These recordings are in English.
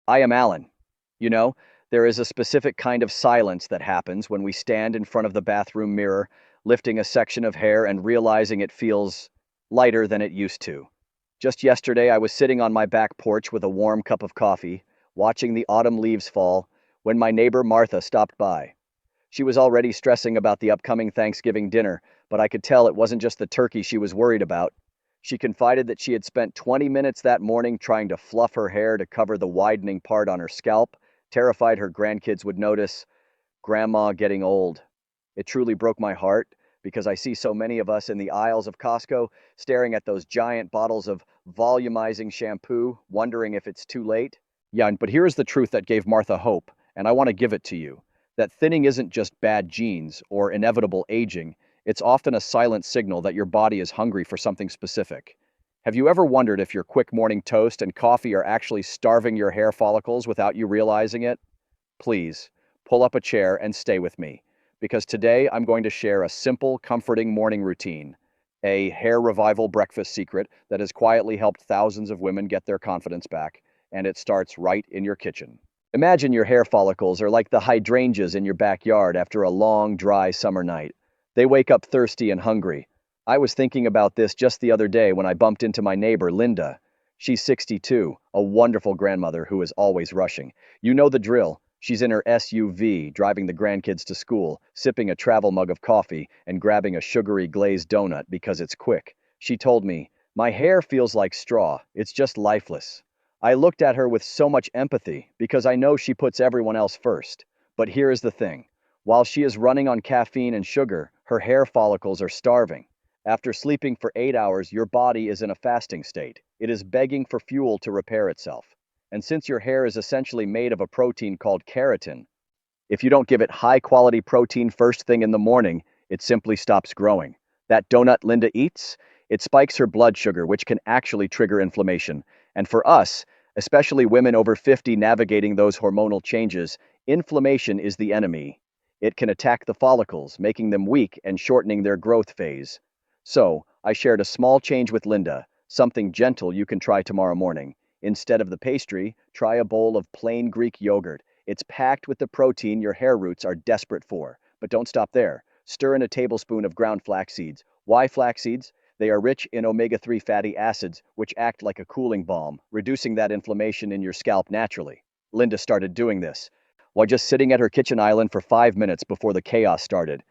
I am Alan. You know, there is a specific kind of silence that happens when we stand in front of the bathroom mirror, lifting a section of hair and realizing it feels lighter than it used to. Just yesterday, I was sitting on my back porch with a warm cup of coffee, watching the autumn leaves fall, when my neighbor Martha stopped by. She was already stressing about the upcoming Thanksgiving dinner, but I could tell it wasn't just the turkey she was worried about. She confided that she had spent 20 minutes that morning trying to fluff her hair to cover the widening part on her scalp, terrified her grandkids would notice. Grandma getting old. It truly broke my heart because I see so many of us in the aisles of Costco staring at those giant bottles of volumizing shampoo, wondering if it's too late. Yeah, but here is the truth that gave Martha hope, and I want to give it to you. That thinning isn't just bad genes or inevitable aging, it's often a silent signal that your body is hungry for something specific. Have you ever wondered if your quick morning toast and coffee are actually starving your hair follicles without you realizing it? Please, pull up a chair and stay with me, because today I'm going to share a simple, comforting morning routine, a hair revival breakfast secret that has quietly helped thousands of women get their confidence back, and it starts right in your kitchen. Imagine your hair follicles are like the hydrangeas in your backyard after a long, dry summer night. They wake up thirsty and hungry. I was thinking about this just the other day when I bumped into my neighbor, Linda. She's 62, a wonderful grandmother who is always rushing. You know the drill. She's in her SUV, driving the grandkids to school, sipping a travel mug of coffee, and grabbing a sugary glazed donut because it's quick. She told me, "My hair feels like straw. It's just lifeless." I looked at her with so much empathy because I know she puts everyone else first. But here is the thing. While she is running on caffeine and sugar, her hair follicles are starving. After sleeping for 8 hours, your body is in a fasting state. It is begging for fuel to repair itself. And since your hair is essentially made of a protein called keratin, if you don't give it high quality protein first thing in the morning, it simply stops growing. That donut Linda eats, it spikes her blood sugar, which can actually trigger inflammation. And for us, especially women over 50 navigating those hormonal changes, inflammation is the enemy. It can attack the follicles, making them weak and shortening their growth phase. So, I shared a small change with Linda, something gentle you can try tomorrow morning. Instead of the pastry, try a bowl of plain Greek yogurt. It's packed with the protein your hair roots are desperate for. But don't stop there. Stir in a tablespoon of ground flax seeds. Why flax seeds? They are rich in omega-3 fatty acids, which act like a cooling balm, reducing that inflammation in your scalp naturally. Linda started doing this while just sitting at her kitchen island for 5 minutes before the chaos started.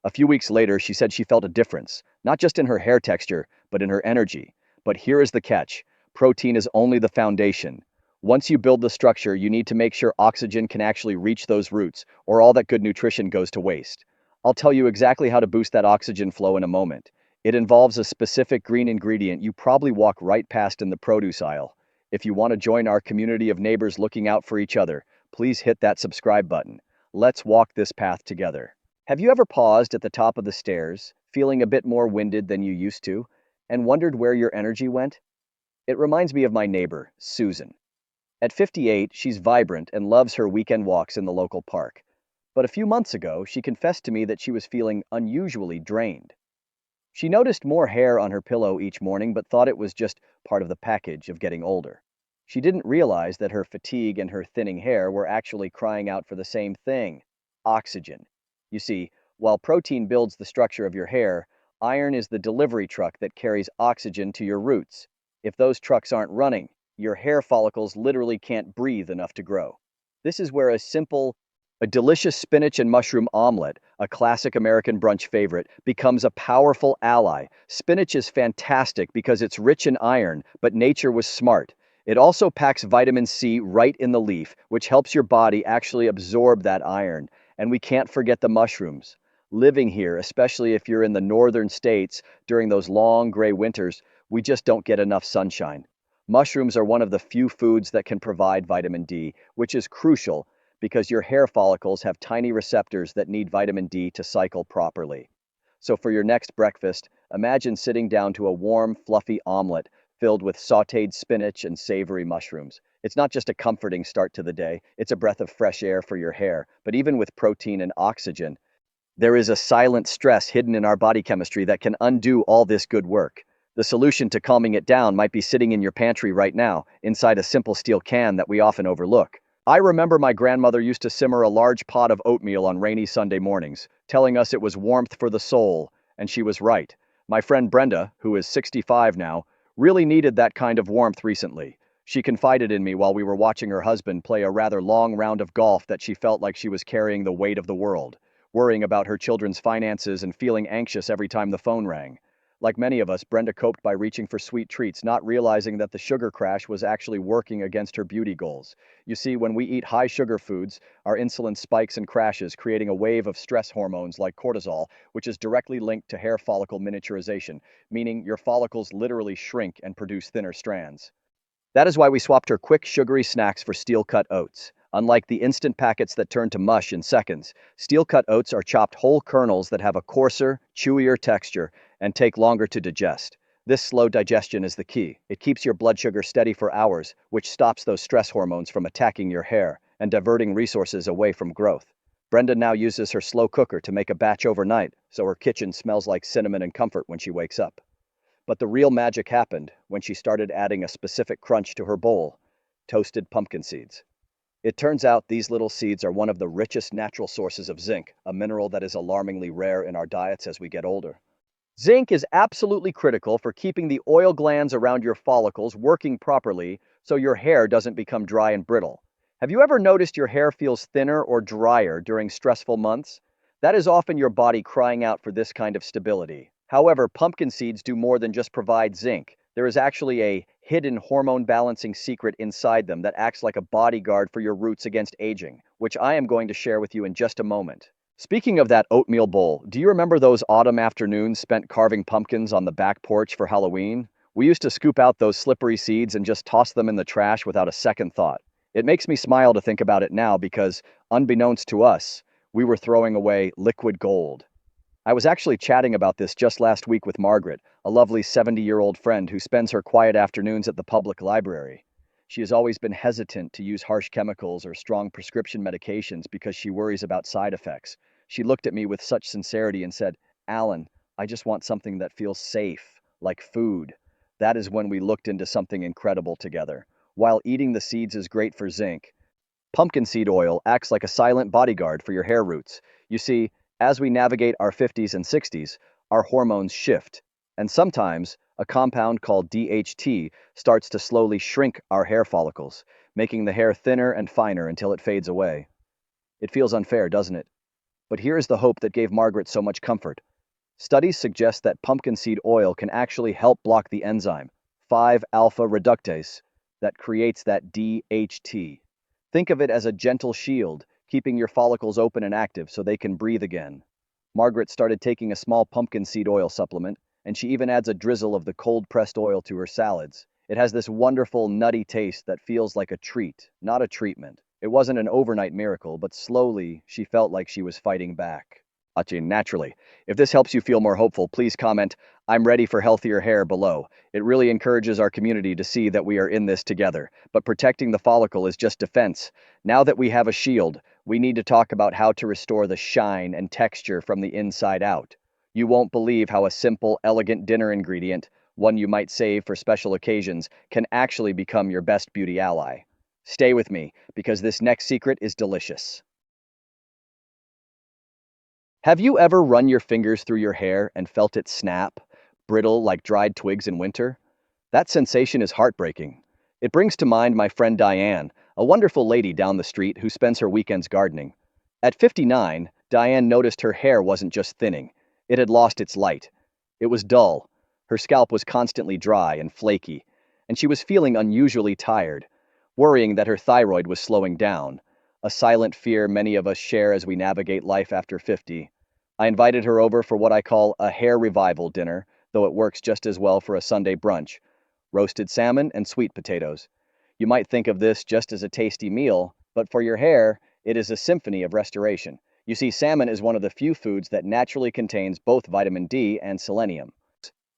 A few weeks later, she said she felt a difference, not just in her hair texture, but in her energy. But here is the catch. Protein is only the foundation. Once you build the structure, you need to make sure oxygen can actually reach those roots, or all that good nutrition goes to waste. I'll tell you exactly how to boost that oxygen flow in a moment. It involves a specific green ingredient you probably walk right past in the produce aisle. If you want to join our community of neighbors looking out for each other, please hit that subscribe button. Let's walk this path together. Have you ever paused at the top of the stairs, feeling a bit more winded than you used to, and wondered where your energy went? It reminds me of my neighbor, Susan. At 58, she's vibrant and loves her weekend walks in the local park. But a few months ago, she confessed to me that she was feeling unusually drained. She noticed more hair on her pillow each morning, but thought it was just part of the package of getting older. She didn't realize that her fatigue and her thinning hair were actually crying out for the same thing: oxygen. You see, while protein builds the structure of your hair, iron is the delivery truck that carries oxygen to your roots. If those trucks aren't running, your hair follicles literally can't breathe enough to grow. This is where a delicious spinach and mushroom omelet, a classic American brunch favorite, becomes a powerful ally. Spinach is fantastic because it's rich in iron, but nature was smart. It also packs vitamin C right in the leaf, which helps your body actually absorb that iron. And we can't forget the mushrooms. Living here, especially if you're in the northern states during those long gray winters, we just don't get enough sunshine. Mushrooms are one of the few foods that can provide vitamin D, which is crucial because your hair follicles have tiny receptors that need vitamin D to cycle properly. So for your next breakfast, imagine sitting down to a warm, fluffy omelet filled with sautéed spinach and savory mushrooms. It's not just a comforting start to the day, it's a breath of fresh air for your hair. But even with protein and oxygen, there is a silent stress hidden in our body chemistry that can undo all this good work. The solution to calming it down might be sitting in your pantry right now, inside a simple steel can that we often overlook. I remember my grandmother used to simmer a large pot of oatmeal on rainy Sunday mornings, telling us it was warmth for the soul, and she was right. My friend Brenda, who is 65 now, really needed that kind of warmth recently. She confided in me while we were watching her husband play a rather long round of golf that she felt like she was carrying the weight of the world, worrying about her children's finances and feeling anxious every time the phone rang. Like many of us, Brenda coped by reaching for sweet treats, not realizing that the sugar crash was actually working against her beauty goals. You see, when we eat high sugar foods, our insulin spikes and crashes, creating a wave of stress hormones like cortisol, which is directly linked to hair follicle miniaturization, meaning your follicles literally shrink and produce thinner strands. That is why we swapped her quick, sugary snacks for steel-cut oats. Unlike the instant packets that turn to mush in seconds, steel-cut oats are chopped whole kernels that have a coarser, chewier texture and take longer to digest. This slow digestion is the key. It keeps your blood sugar steady for hours, which stops those stress hormones from attacking your hair and diverting resources away from growth. Brenda now uses her slow cooker to make a batch overnight, so her kitchen smells like cinnamon and comfort when she wakes up. But the real magic happened when she started adding a specific crunch to her bowl: toasted pumpkin seeds. It turns out these little seeds are one of the richest natural sources of zinc, a mineral that is alarmingly rare in our diets as we get older. Zinc is absolutely critical for keeping the oil glands around your follicles working properly so your hair doesn't become dry and brittle. Have you ever noticed your hair feels thinner or drier during stressful months? That is often your body crying out for this kind of stability. However, pumpkin seeds do more than just provide zinc. There is actually a hidden hormone balancing secret inside them that acts like a bodyguard for your roots against aging, which I am going to share with you in just a moment. Speaking of that oatmeal bowl, do you remember those autumn afternoons spent carving pumpkins on the back porch for Halloween? We used to scoop out those slippery seeds and just toss them in the trash without a second thought. It makes me smile to think about it now because, unbeknownst to us, we were throwing away liquid gold. I was actually chatting about this just last week with Margaret, a lovely 70-year-old friend who spends her quiet afternoons at the public library. She has always been hesitant to use harsh chemicals or strong prescription medications because she worries about side effects. She looked at me with such sincerity and said, "Alan, I just want something that feels safe, like food." That is when we looked into something incredible together. While eating the seeds is great for zinc, pumpkin seed oil acts like a silent bodyguard for your hair roots. You see, as we navigate our 50s and 60s, our hormones shift, and sometimes a compound called DHT starts to slowly shrink our hair follicles, making the hair thinner and finer until it fades away. It feels unfair, doesn't it? But here is the hope that gave Margaret so much comfort. Studies suggest that pumpkin seed oil can actually help block the enzyme 5-alpha reductase that creates that DHT. Think of it as a gentle shield, keeping your follicles open and active so they can breathe again. Margaret started taking a small pumpkin seed oil supplement, and she even adds a drizzle of the cold-pressed oil to her salads. It has this wonderful, nutty taste that feels like a treat, not a treatment. It wasn't an overnight miracle, but slowly she felt like she was fighting back. Naturally. If this helps you feel more hopeful, please comment, "I'm ready for healthier hair," below. It really encourages our community to see that we are in this together. But protecting the follicle is just defense. Now that we have a shield, we need to talk about how to restore the shine and texture from the inside out. You won't believe how a simple, elegant dinner ingredient, one you might save for special occasions, can actually become your best beauty ally. Stay with me, because this next secret is delicious. Have you ever run your fingers through your hair and felt it snap, brittle like dried twigs in winter? That sensation is heartbreaking. It brings to mind my friend Diane, a wonderful lady down the street who spends her weekends gardening. At 59, Diane noticed her hair wasn't just thinning, it had lost its light. It was dull, her scalp was constantly dry and flaky, and she was feeling unusually tired, worrying that her thyroid was slowing down, a silent fear many of us share as we navigate life after 50. I invited her over for what I call a hair revival dinner, though it works just as well for a Sunday brunch: roasted salmon and sweet potatoes. You might think of this just as a tasty meal, but for your hair, it is a symphony of restoration. You see, salmon is one of the few foods that naturally contains both vitamin D and selenium.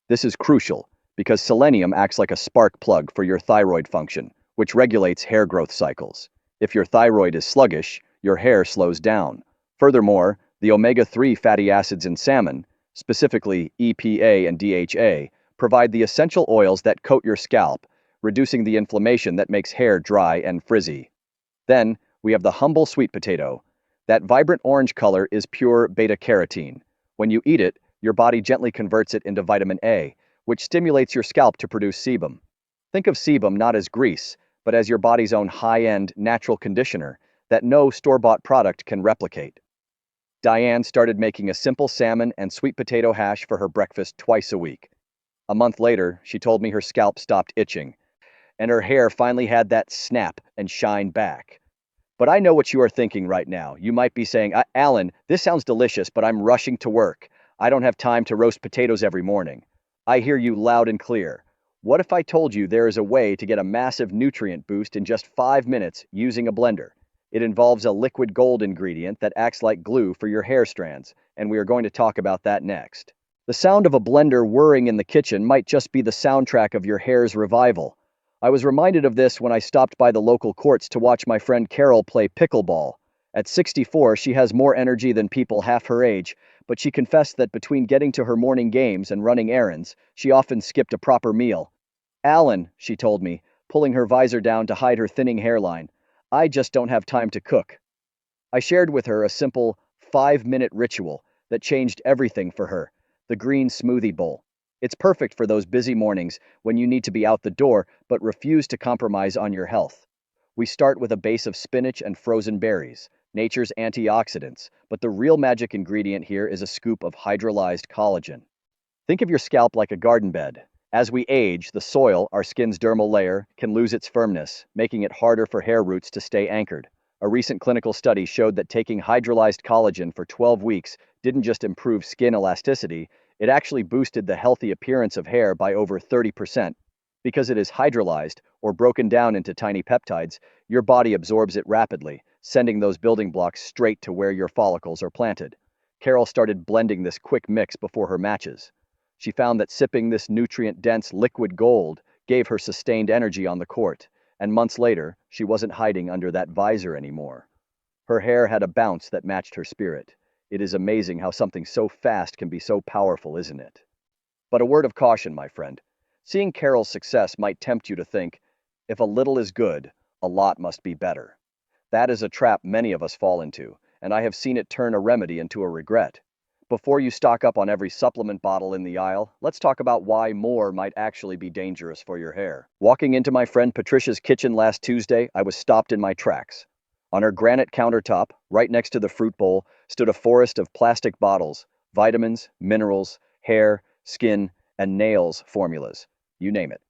This is crucial because selenium acts like a spark plug for your thyroid function, which regulates hair growth cycles. If your thyroid is sluggish, your hair slows down. Furthermore, the omega-3 fatty acids in salmon, specifically EPA and DHA, provide the essential oils that coat your scalp, reducing the inflammation that makes hair dry and frizzy. Then, we have the humble sweet potato. That vibrant orange color is pure beta-carotene. When you eat it, your body gently converts it into vitamin A, which stimulates your scalp to produce sebum. Think of sebum not as grease, but as your body's own high-end natural conditioner that no store-bought product can replicate. Diane started making a simple salmon and sweet potato hash for her breakfast twice a week. A month later, she told me her scalp stopped itching, and her hair finally had that snap and shine back. But I know what you are thinking right now. You might be saying, Alan, this sounds delicious, but I'm rushing to work. I don't have time to roast potatoes every morning. I hear you loud and clear. What if I told you there is a way to get a massive nutrient boost in just 5 minutes using a blender? It involves a liquid gold ingredient that acts like glue for your hair strands, and we are going to talk about that next. The sound of a blender whirring in the kitchen might just be the soundtrack of your hair's revival. I was reminded of this when I stopped by the local courts to watch my friend Carol play pickleball. At 64, she has more energy than people half her age, but she confessed that between getting to her morning games and running errands, she often skipped a proper meal. Alan, she told me, pulling her visor down to hide her thinning hairline, I just don't have time to cook. I shared with her a simple 5-minute ritual that changed everything for her: the green smoothie bowl. It's perfect for those busy mornings when you need to be out the door but refuse to compromise on your health. We start with a base of spinach and frozen berries, nature's antioxidants, but the real magic ingredient here is a scoop of hydrolyzed collagen. Think of your scalp like a garden bed. As we age, the soil, our skin's dermal layer, can lose its firmness, making it harder for hair roots to stay anchored. A recent clinical study showed that taking hydrolyzed collagen for 12 weeks didn't just improve skin elasticity, it actually boosted the healthy appearance of hair by over 30%. Because it is hydrolyzed, or broken down into tiny peptides, your body absorbs it rapidly, sending those building blocks straight to where your follicles are planted. Carol started blending this quick mix before her matches. She found that sipping this nutrient-dense liquid gold gave her sustained energy on the court, and months later, she wasn't hiding under that visor anymore. Her hair had a bounce that matched her spirit. It is amazing how something so fast can be so powerful, isn't it? But a word of caution, my friend. Seeing Carol's success might tempt you to think, if a little is good, a lot must be better. That is a trap many of us fall into, and I have seen it turn a remedy into a regret. Before you stock up on every supplement bottle in the aisle, let's talk about why more might actually be dangerous for your hair. Walking into my friend Patricia's kitchen last Tuesday, I was stopped in my tracks. On her granite countertop, right next to the fruit bowl, stood a forest of plastic bottles, vitamins, minerals, hair, skin, and nails formulas. You name it.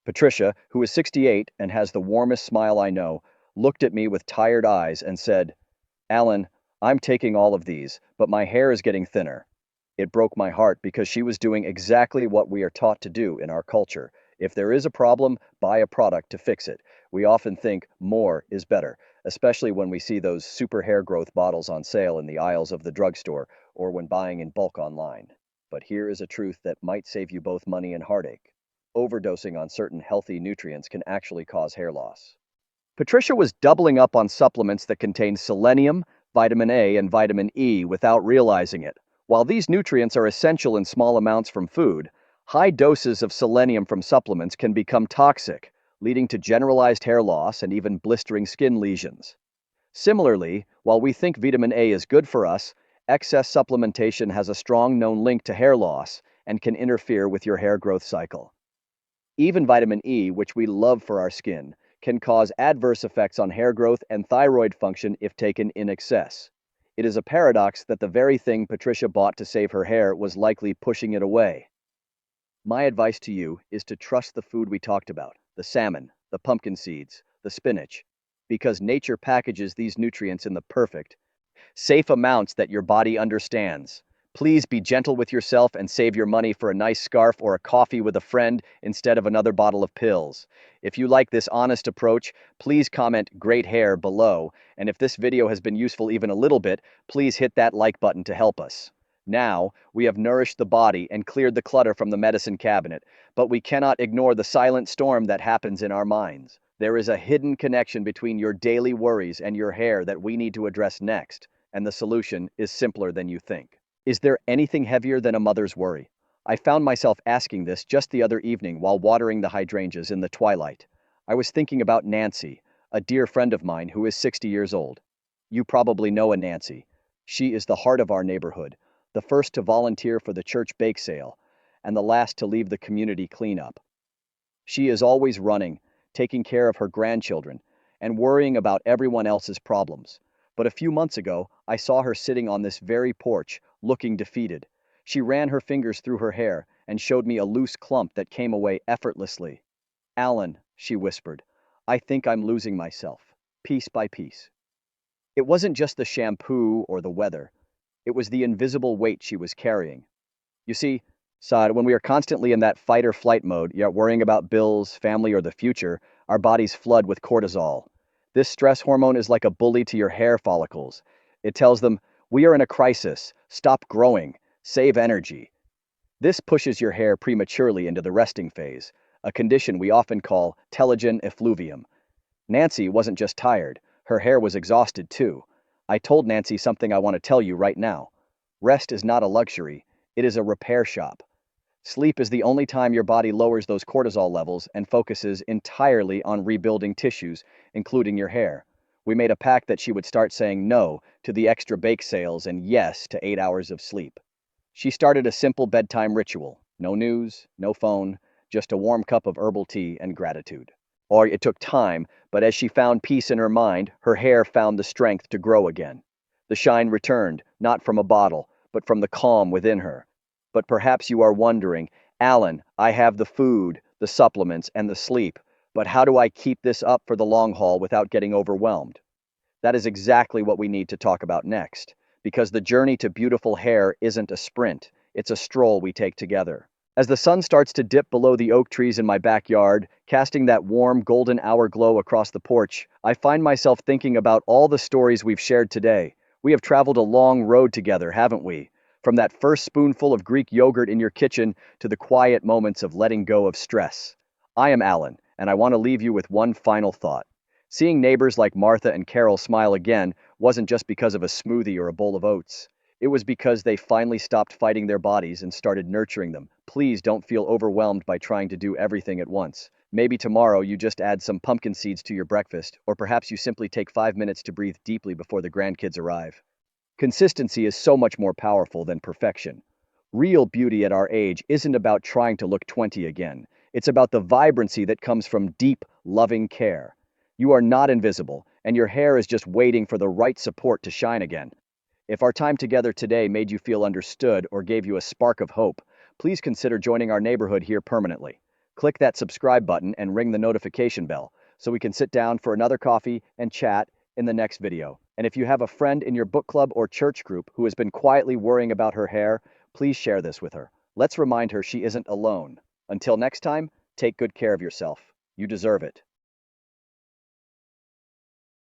Patricia, who is 68 and has the warmest smile I know, looked at me with tired eyes and said, Alan, I'm taking all of these, but my hair is getting thinner. It broke my heart because she was doing exactly what we are taught to do in our culture. If there is a problem, buy a product to fix it. We often think more is better, especially when we see those super hair growth bottles on sale in the aisles of the drugstore or when buying in bulk online. But here is a truth that might save you both money and heartache. Overdosing on certain healthy nutrients can actually cause hair loss. Patricia was doubling up on supplements that contained selenium, vitamin A, and vitamin E without realizing it. While these nutrients are essential in small amounts from food, high doses of selenium from supplements can become toxic, leading to generalized hair loss and even blistering skin lesions. Similarly, while we think vitamin A is good for us, excess supplementation has a strong known link to hair loss and can interfere with your hair growth cycle. Even vitamin E, which we love for our skin, can cause adverse effects on hair growth and thyroid function if taken in excess. It is a paradox that the very thing Patricia bought to save her hair was likely pushing it away. My advice to you is to trust the food we talked about, the salmon, the pumpkin seeds, the spinach, because nature packages these nutrients in the perfect, safe amounts that your body understands. Please be gentle with yourself and save your money for a nice scarf or a coffee with a friend instead of another bottle of pills. If you like this honest approach, please comment "great hair" below, and if this video has been useful even a little bit, please hit that like button to help us. Now, we have nourished the body and cleared the clutter from the medicine cabinet, but we cannot ignore the silent storm that happens in our minds. There is a hidden connection between your daily worries and your hair that we need to address next, and the solution is simpler than you think. Is there anything heavier than a mother's worry? I found myself asking this just the other evening while watering the hydrangeas in the twilight. I was thinking about Nancy, a dear friend of mine who is 60 years old. You probably know a Nancy. She is the heart of our neighborhood, the first to volunteer for the church bake sale, and the last to leave the community cleanup. She is always running, taking care of her grandchildren, and worrying about everyone else's problems. But a few months ago, I saw her sitting on this very porch, looking defeated. She ran her fingers through her hair and showed me a loose clump that came away effortlessly. "Alan," she whispered, "I think I'm losing myself, piece by piece." It wasn't just the shampoo or the weather. It was the invisible weight she was carrying. You see, Saad, when we are constantly in that fight or flight mode, yet worrying about bills, family, or the future, our bodies flood with cortisol. This stress hormone is like a bully to your hair follicles. It tells them, we are in a crisis, stop growing, save energy. This pushes your hair prematurely into the resting phase, a condition we often call telogen effluvium. Nancy wasn't just tired, her hair was exhausted too. I told Nancy something I want to tell you right now. Rest is not a luxury, it is a repair shop. Sleep is the only time your body lowers those cortisol levels and focuses entirely on rebuilding tissues, including your hair. We made a pact that she would start saying no to the extra bake sales and yes to 8 hours of sleep. She started a simple bedtime ritual. No news, no phone, just a warm cup of herbal tea and gratitude. Or it took time, but as she found peace in her mind, her hair found the strength to grow again. The shine returned, not from a bottle, but from the calm within her. But perhaps you are wondering, Alan, I have the food, the supplements, and the sleep, but how do I keep this up for the long haul without getting overwhelmed? That is exactly what we need to talk about next, because the journey to beautiful hair isn't a sprint, it's a stroll we take together. As the sun starts to dip below the oak trees in my backyard, casting that warm golden hour glow across the porch, I find myself thinking about all the stories we've shared today. We have traveled a long road together, haven't we? From that first spoonful of Greek yogurt in your kitchen to the quiet moments of letting go of stress. I am Alan, and I want to leave you with one final thought. Seeing neighbors like Martha and Carol smile again wasn't just because of a smoothie or a bowl of oats. It was because they finally stopped fighting their bodies and started nurturing them. Please don't feel overwhelmed by trying to do everything at once. Maybe tomorrow you just add some pumpkin seeds to your breakfast, or perhaps you simply take 5 minutes to breathe deeply before the grandkids arrive. Consistency is so much more powerful than perfection. Real beauty at our age isn't about trying to look 20 again. It's about the vibrancy that comes from deep, loving care. You are not invisible, and your hair is just waiting for the right support to shine again. If our time together today made you feel understood or gave you a spark of hope, please consider joining our neighborhood here permanently. Click that subscribe button and ring the notification bell so we can sit down for another coffee and chat in the next video. And if you have a friend in your book club or church group who has been quietly worrying about her hair, please share this with her. Let's remind her she isn't alone. Until next time, take good care of yourself. You deserve it.